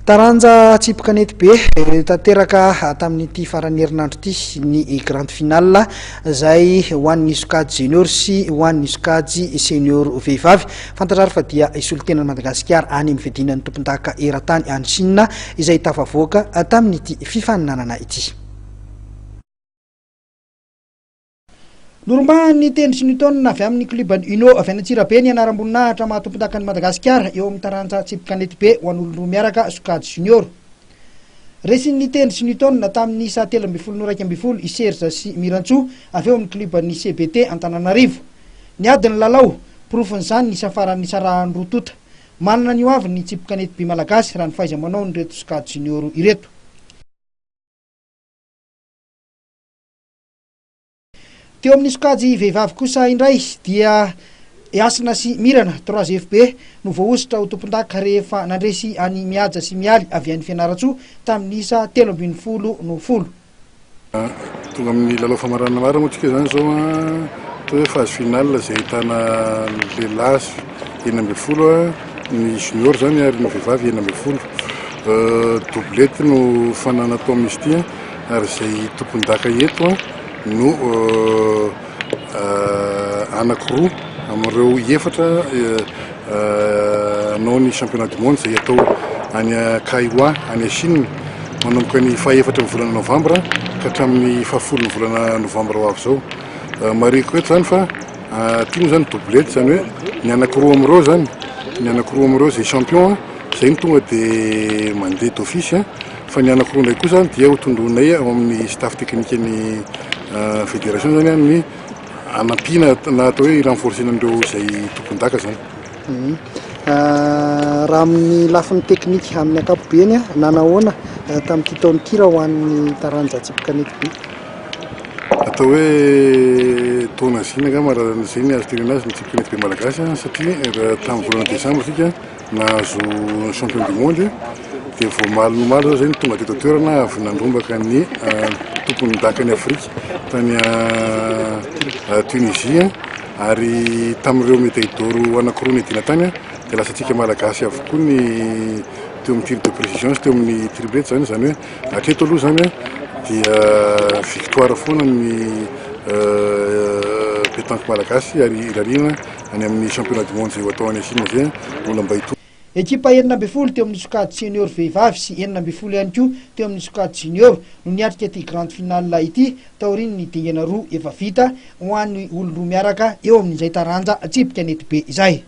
Taranja tsipikanety be tanteraka tamin'ity farany herinandro ity ny grande finale zay ho an'ny sokajy junior sy ho an'ny sokajy senior vehivavy. Fantatrary fa dia isolitenan'i Madagasikara any amin'ny fidinan'ny tompon-daka eran-tany any Chine izay tafavoaka tamin'ity fifaninanana ity. Norombahan'ny Tennis Newton avy amin'ny klubany Uno avy any Antsirabe ny anaram-boninahitra mahatompon-dakan'i Madagasikara eo amin'ny taranja tsipikanety be ho an'olon-droa miaraka sokajy junior. Resin'ny Tennis Newton tamin'ny isa 13 i Serge sy Mirantsoa avy eo amin'ny klubany CBT Antananarivo. Ny adiny lalao profon'izany ny safaran'ny sarahan'ny rotota. Manana ny avy ny tsipikanety be malagasy raha ny fahaiza-manao ny reto sokajy junior ireto. Teo amin'ny sokajy vehivavy kosa indray dia Iasina sy Mirana 3FB no voaositra ho tompon-daka rehefa nandresy any Mihaja sy Mialy avy any Fianaratsoa tamin'ny isa 13 no folo. Tonga amin'ny lalao famarana mara moa tsika zany zao hoe phase finale zay ahitana lehilahy 9 ny junior zany ary ny vehivavy 9. Doublette no fananatao misy ity ary zay tompon-daka eto no anakiroa amin'ireo efatra anao ny championnat du monde zay atao any Kaiwa any Chine manomboka ny faha-efatra ny volana novambra ka hatramin'ny faha-10 ny volana novambra ho avy zao. Mariko eto zany fa tino zany doublette zany hoe ny anakiroa amin'ireo zany ny anakiroa amin'ireo zay champion zay ny tonga de mandeha d'office fa ny anakiroa ndray kosa dia ho tondronay ao amin'ny staff technique ny fédération zany ny anampiana na atao hoe renforcer andreo zay tompon-daka zany. Raha amin'ny lafiny teknika amin'ny ankapobeny nanahoana tamin'ity taon'ity raha ho an'ny taranja tsipikanety be? Atao hoe taona zinagama raha zay ny azo teny azy ny tsipikanety be malagasy satria tamin'ny volana desambra sika nahazo champion du monde dia voamaly zay ny tonga teto toerana avy nandrombaka ny tompon-daka ny Afrika tany Tunisie ary tamin'ireo médaille d'or anakiroa ny dina tany dia lasatsika malagasy avokoa ny teo amin'ny tir de précision teo amin'ny triplette zany zany hoe hatreto aloha zany dia victoire foana ny pétanque malagasy ary irariana any amin'ny championnat du monde zay ho atao any Chine zay olam-baito. Ekipa 9 teo amin'ny sokajy senior vehivavy sy 9 ihany koa teo amin'ny sokajy junior no niatrika ity grande finale ity taorian'ny dingana roa efa vita ho an'ny olon-droa miaraka eo amin'izay taranja tsipikanety be izay.